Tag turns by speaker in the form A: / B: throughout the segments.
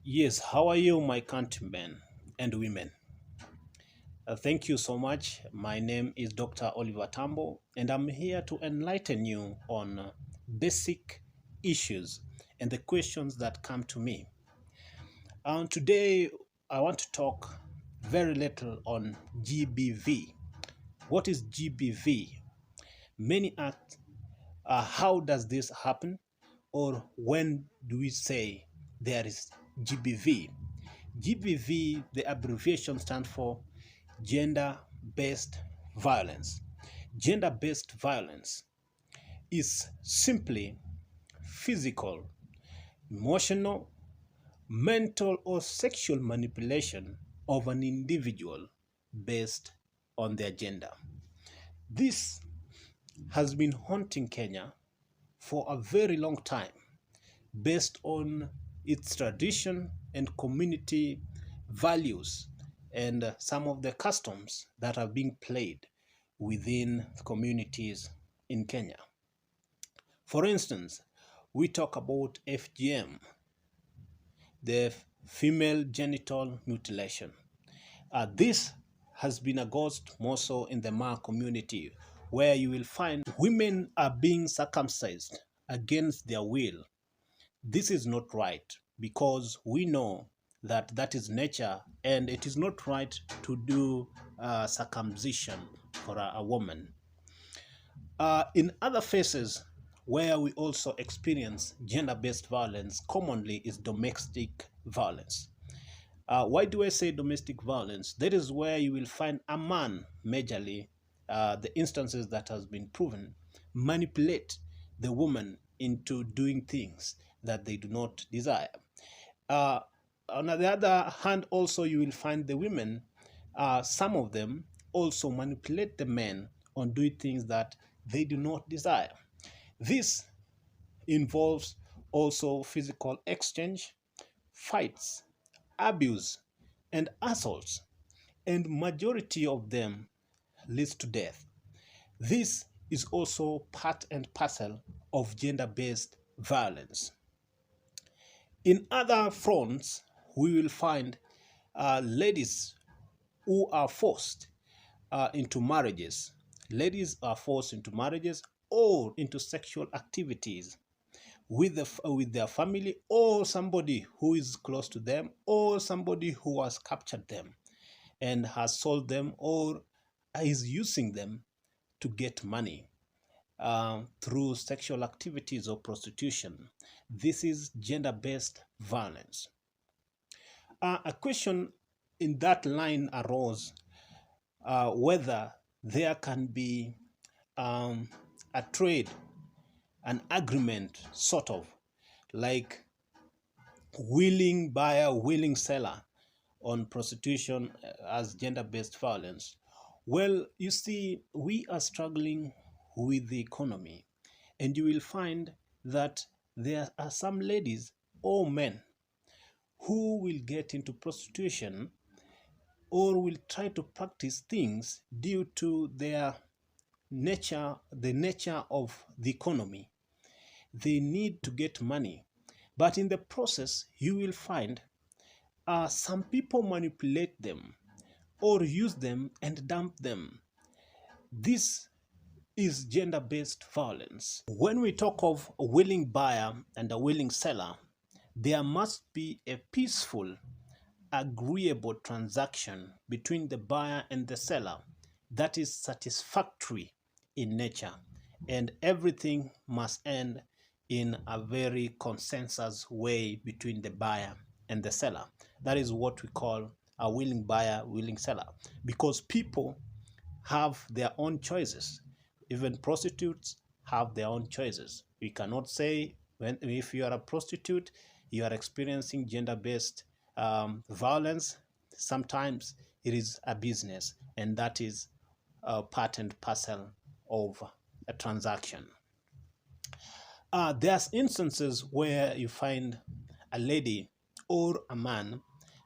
A: Yes, how are you, my countrymen and women? Thank you so much. My name is Dr. Oliver Tambo, and I'm here to enlighten you on basic issues and the questions that come to me. Today, I want to talk very little on GBV. What is GBV? Many ask, how does this happen? Or when do we say there is GBV? GBV, the abbreviation stands for gender based violence. Gender based violence is simply physical, emotional, mental, or sexual manipulation of an individual based on their gender. This has been haunting Kenya for a very long time based on its tradition and community values and some of the customs that are being played within communities in Kenya. For instance, we talk about FGM, the female genital mutilation. This has been a ghost more so in the Ma community, where you will find women are being circumcised against their will. This is not right because we know that that is nature and it is not right to do circumcision for a woman. In other phases where we also experience gender-based violence, commonly is domestic violence. Why do I say domestic violence? That is where you will find a man, majorly, the instances that has been proven, manipulate the woman into doing things that they do not desire. Uh, on the other hand, also you will find the women, some of them also manipulate the men on doing things that they do not desire. This involves also physical exchange, fights, abuse, and assaults, and majority of them leads to death. This is also part and parcel of gender-based violence. In other fronts, we will find ladies who are forced into marriages. Ladies are forced into marriages or into sexual activities with their family or somebody who is close to them or somebody who has captured them and has sold them or is using them to get money through sexual activities or prostitution. This is gender-based violence. A question in that line arose whether there can be um, a trade, an agreement, sort of like willing buyer, willing seller on prostitution as gender-based violence. Well, you see, we are struggling with the economy, and you will find that there are some ladies or men who will get into prostitution or will try to practice things due to their nature, the nature of the economy. They need to get money. But in the process, you will find some people manipulate them or use them and dump them. This is gender-based violence. When we talk of a willing buyer and a willing seller, there must be a peaceful, agreeable transaction between the buyer and the seller that is satisfactory in nature, and everything must end in a very consensus way between the buyer and the seller. That is what we call a willing buyer, willing seller, because people have their own choices. Even prostitutes have their own choices. We cannot say if you are a prostitute, you are experiencing gender-based violence. Sometimes it is a business, and that is part and parcel of a transaction. There's instances where you find a lady or a man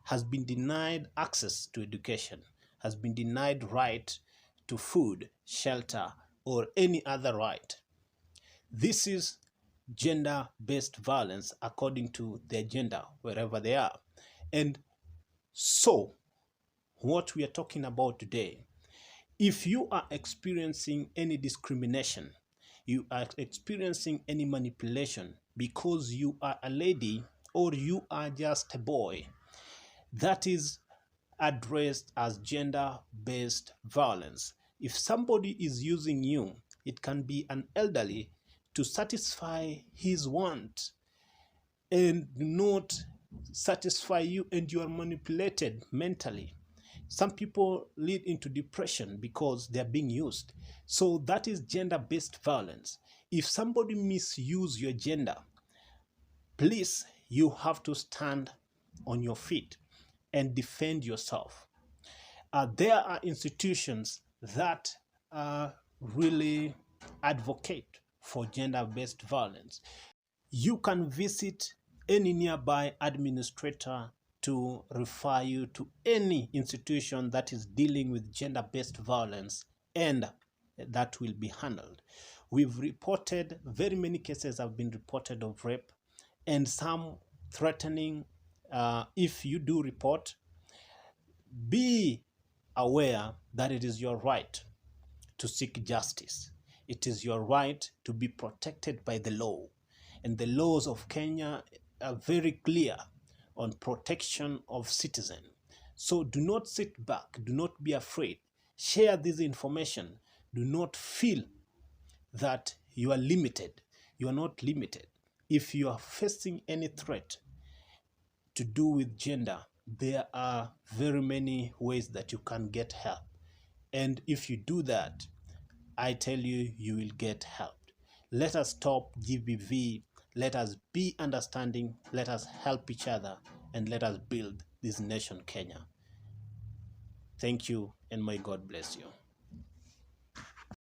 A: has been denied access to education, has been denied right to food, shelter, or any other right. This is gender-based violence according to their gender, wherever they are. And so, what we are talking about today, if you are experiencing any discrimination, you are experiencing any manipulation because you are a lady or you are just a boy, that is addressed as gender-based violence. If somebody is using you, it can be an elderly, to satisfy his want and not satisfy you, and you are manipulated mentally. Some people lead into depression because they're being used. So that is gender-based violence. If somebody misuse your gender, please, you have to stand on your feet and defend yourself. There are institutions that really advocate for gender-based violence. You can visit any nearby administrator to refer you to any institution that is dealing with gender-based violence, and that will be handled. We've reported, very many cases have been reported of rape, and some threatening. If you do report, be aware that it is your right to seek justice. It is your right to be protected by the law. And the laws of Kenya are very clear on protection of citizens. So do not sit back. Do not be afraid. Share this information. Do not feel that you are limited. You are not limited. If you are facing any threat to do with gender, there are very many ways that you can get help. And if you do that, I tell you, you will get helped. Let us stop GBV. Let us be understanding. Let us help each other. And let us build this nation, Kenya. Thank you, and may God bless you.